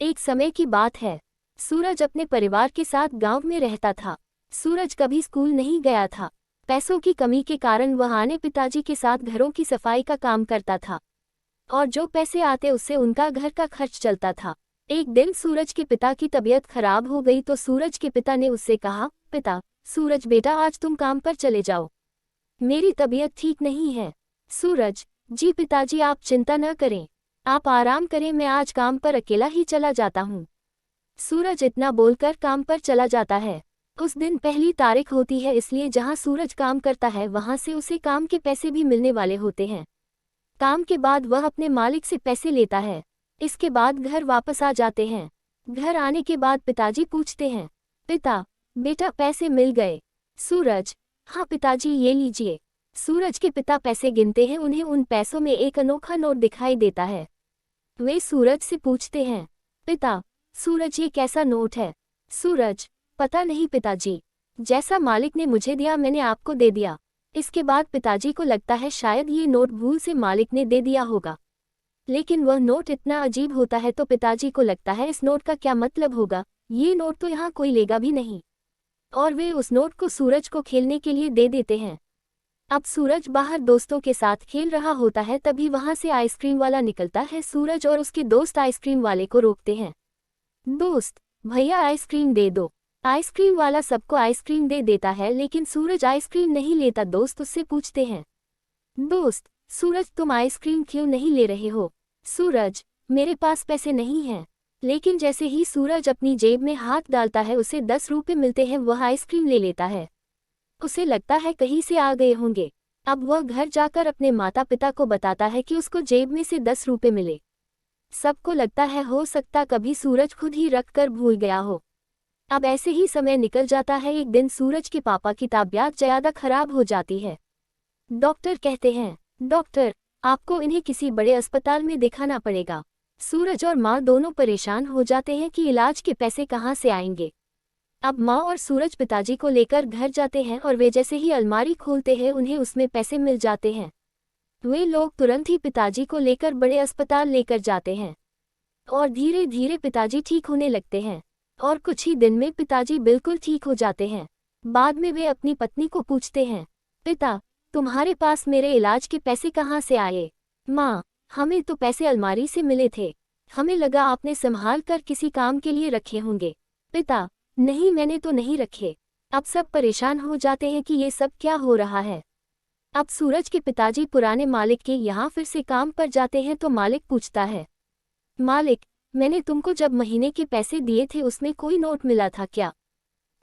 एक समय की बात है। सूरज अपने परिवार के साथ गांव में रहता था। सूरज कभी स्कूल नहीं गया था। पैसों की कमी के कारण वह आने पिताजी के साथ घरों की सफाई का काम करता था और जो पैसे आते उससे उनका घर का खर्च चलता था। एक दिन सूरज के पिता की तबीयत खराब हो गई तो सूरज के पिता ने उससे कहा, पिता, सूरज बेटा आज तुम काम पर चले जाओ, मेरी तबीयत ठीक नहीं है। सूरज, जी पिताजी आप चिंता न करें, आप आराम करें, मैं आज काम पर अकेला ही चला जाता हूँ। सूरज इतना बोलकर काम पर चला जाता है। उस दिन पहली तारीख होती है, इसलिए जहाँ सूरज काम करता है वहाँ से उसे काम के पैसे भी मिलने वाले होते हैं। काम के बाद वह अपने मालिक से पैसे लेता है। इसके बाद घर वापस आ जाते हैं। घर आने के बाद पिताजी पूछते हैं, पिता, बेटा पैसे मिल गए? सूरज, हाँ पिताजी ये लीजिए। सूरज के पिता पैसे गिनते हैं, उन्हें उन पैसों में एक अनोखा नोट दिखाई देता है। वे सूरज से पूछते हैं, पिता, सूरज ये कैसा नोट है? सूरज, पता नहीं पिताजी, जैसा मालिक ने मुझे दिया मैंने आपको दे दिया। इसके बाद पिताजी को लगता है शायद ये नोट भूल से मालिक ने दे दिया होगा, लेकिन वह नोट इतना अजीब होता है तो पिताजी को लगता है इस नोट का क्या मतलब होगा, ये नोट तो यहाँ कोई लेगा भी नहीं, और वे उस नोट को सूरज को खेलने के लिए दे देते हैं। अब सूरज बाहर दोस्तों के साथ खेल रहा होता है, तभी वहां से आइसक्रीम वाला निकलता है। सूरज और उसके दोस्त आइसक्रीम वाले को रोकते हैं। दोस्त, भैया आइसक्रीम दे दो। आइसक्रीम वाला सबको आइसक्रीम दे देता है, लेकिन सूरज आइसक्रीम नहीं लेता। दोस्त उससे पूछते हैं, दोस्त, सूरज तुम आइसक्रीम क्यों नहीं ले रहे हो? सूरज, मेरे पास पैसे नहीं हैं। लेकिन जैसे ही सूरज अपनी जेब में हाथ डालता है उसे 10 रुपये मिलते हैं। वह आइसक्रीम ले लेता है। उसे लगता है कहीं से आ गए होंगे। अब वह घर जाकर अपने माता पिता को बताता है कि उसको जेब में से 10 रुपये मिले। सबको लगता है हो सकता कभी सूरज खुद ही रख कर भूल गया हो। अब ऐसे ही समय निकल जाता है। एक दिन सूरज के पापा की तबीयत ज़्यादा खराब हो जाती है। डॉक्टर कहते हैं, डॉक्टर, आपको इन्हें किसी बड़े अस्पताल में दिखाना पड़ेगा। सूरज और माँ दोनों परेशान हो जाते हैं कि इलाज के पैसे कहाँ से आएंगे। अब माँ और सूरज पिताजी को लेकर घर जाते हैं और वे जैसे ही अलमारी खोलते हैं उन्हें उसमें पैसे मिल जाते हैं। वे लोग तुरंत ही पिताजी को लेकर बड़े अस्पताल लेकर जाते हैं और धीरे धीरे पिताजी ठीक होने लगते हैं और कुछ ही दिन में पिताजी बिल्कुल ठीक हो जाते हैं। बाद में वे अपनी पत्नी को पूछते हैं, पिता, तुम्हारे पास मेरे इलाज के पैसे कहाँ से आए? माँ, हमें तो पैसे अलमारी से मिले थे, हमें लगा आपने संभाल कर किसी काम के लिए रखे होंगे। पिता, नहीं मैंने तो नहीं रखे। अब सब परेशान हो जाते हैं कि ये सब क्या हो रहा है। अब सूरज के पिताजी पुराने मालिक के यहाँ फिर से काम पर जाते हैं तो मालिक पूछता है, मालिक, मैंने तुमको जब महीने के पैसे दिए थे उसमें कोई नोट मिला था क्या?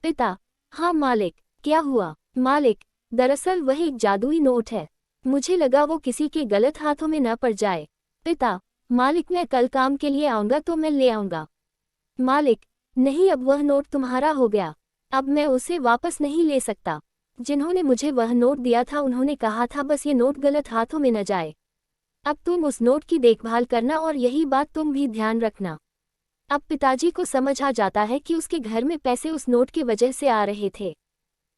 पिता, हाँ मालिक, क्या हुआ? मालिक, दरअसल वह एक जादुई नोट है, मुझे लगा वो किसी के गलत हाथों में न पड़ जाए। पिता, मालिक मैं कल काम के लिए आऊँगा तो मैं ले आऊँगा। मालिक, नहीं अब वह नोट तुम्हारा हो गया, अब मैं उसे वापस नहीं ले सकता। जिन्होंने मुझे वह नोट दिया था उन्होंने कहा था बस ये नोट गलत हाथों में न जाए। अब तुम उस नोट की देखभाल करना और यही बात तुम भी ध्यान रखना। अब पिताजी को समझ आ जाता है कि उसके घर में पैसे उस नोट की वजह से आ रहे थे।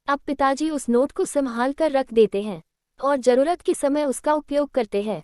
अब पिताजी उस नोट को संभाल कर रख देते हैं और जरूरत के समय उसका उपयोग करते हैं।